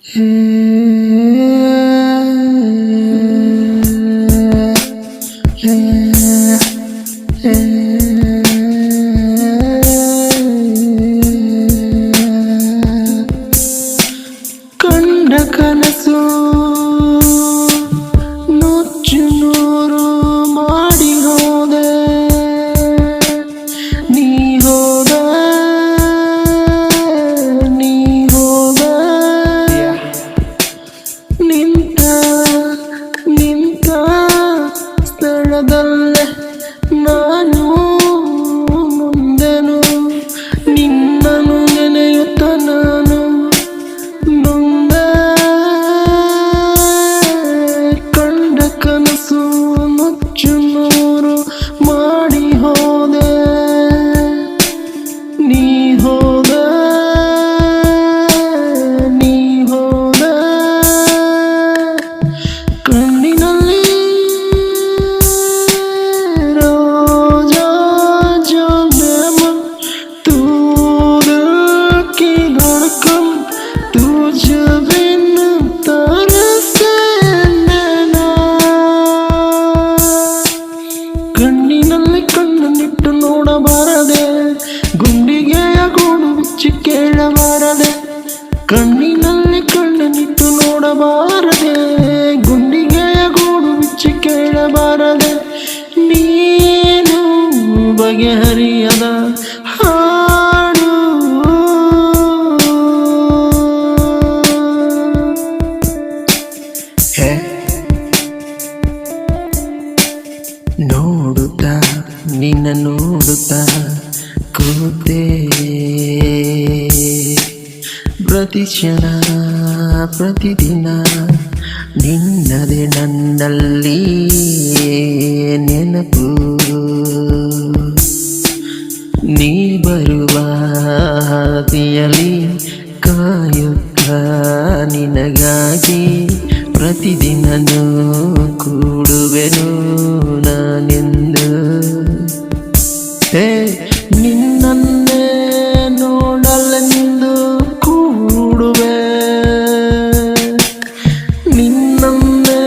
ಕಂಡ ಕನಸು ನುಚ್ಚು ನೂರು ಮಾಡಿ ಹೋದೆ, ನೀ ಹೋದ ನಿಂತ ಸ್ಥಳದಲ್ಲೇ ನಾನು ಮುಂದೆನು ನಿನ್ನನು ನೆನೆಯುತ್ತ ನಾನು ನೊಂದೆ. ಕಂಡ ಕನಸು ನುಚ್ಚು ನೂರು ಮಾಡಿ ಹೋದೆ, ನೀ ಹೋದ ಕಣ್ಣಿನಲ್ಲಿ ರೋಜಾ ಜಾಮ್ तू दिल की धड़कन तुझे बिन तरसे नैना. ಕಣ್ಣಿನಲ್ಲಿ ಕಣ್ಣನ್ನಿಟ್ಟು ನೋಡಬಾರದೆ, ಗುಂಡಿಗೆಯ ಗೂಡು ಬಿಚ್ಚಿ ಕೇಳಬಾರದೆ. ಕಣ್ಣಿನಲ್ಲಿ ಕಣ್ಣನ್ನಿಟ್ಟು ನೋಡಬಾರದೆ, ಗುಂಡಿಗೆಯ ಗೂಡು ಬಿಚ್ಚಿ ಕೇಳಬಾರದೆ. ನೀನು ಬಗೆಹರಿಯದ ಹಾಡು, ನೋಡುತ್ತಾ ನಿನ್ನ ನೋಡುತ್ತಾ ಕೂತೆ ಪ್ರತಿ ಕ್ಷಣ ಪ್ರತಿದಿನ ನಿನ್ನದೆ ನನ್ನಲ್ಲಿ ನೆನಪು. ನೀ ಬರುವ ಹಾದಿಯಲ್ಲಿ ಕಾಯುತ್ತ ನಿನಗಾಗಿ ಪ್ರತಿದಿನನೂ ಕೂಡುವೆನು ನಾನೆಂದು. ನಿನ್ನನ್ನೇ ನೋಡಲೆಂದು ಕೂಡುವೆ, ನಿನ್ನನ್ನೇ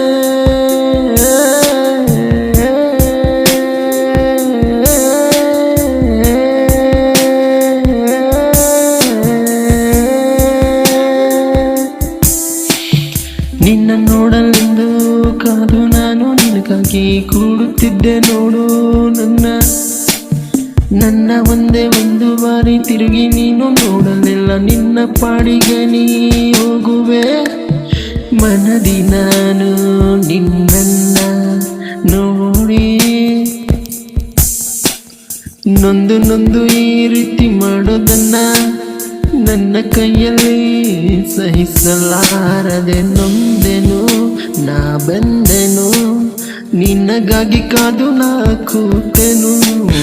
ನಿನ್ನ ನೋಡಲೆಂದು ಕಾದು ನಾನು ನಿನಗಾಗಿ ಕೂಡುತ್ತಿದ್ದೆ ನೋಡು. ನನ್ನ ಒಂದೇ ಒಂದು ಬಾರಿ ತಿರುಗಿ ನೀನು ನೋಡಲಿಲ್ಲ, ನಿನ್ನ ಪಾಡಿಗೆ ನೀ ಹೋಗುವೆ. ಮನದಿ ನಾನು ನಿನ್ನನ್ನ ನೋಡಿ ನೊಂದು ಈ ರೀತಿ ಮಾಡೋದನ್ನ ನನ್ನ ಕೈಯಲ್ಲಿ ಸಹಿಸಲಾರದೆ ನೊಂದೆನು ನಾ ಬೆಂದೆನು, ನಿನಗಾಗಿ ಕಾದು ನಾ ಕೂತೆನು.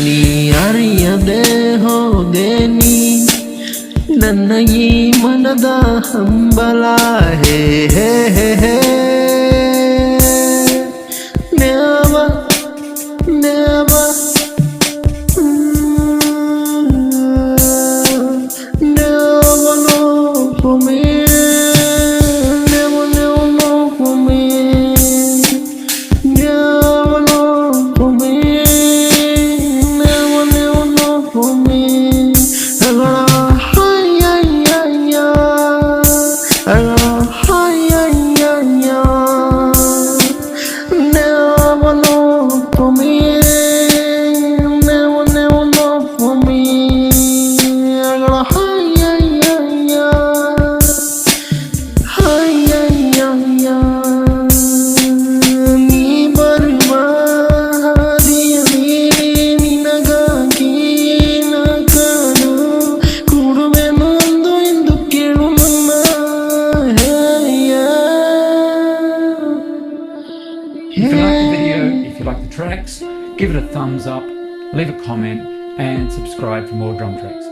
ನೀ ಅರಿಯದೆ ಹೋದೆ ನೀ ನನ್ನ ಈ ಮನದ ಹಂಬಲ. ಹೇ ಹೇ ಹೇ ಹೇ never never never know for me, never know for me, never know for me, never know for me. I got never know for me, never know for me. I got ನೀ ಬರುವ ಹಾದಿಯಲ್ಲಿ ನಿನಗಾಗಿ ನಾ ಕಾದು ಕೂಡುವೆನು ಅಂದು ಎಂದು ಕೇಳು ನನ್ನ. If you like the video, if you like the tracks, give it a thumbs up, leave a comment and subscribe for more drum tracks.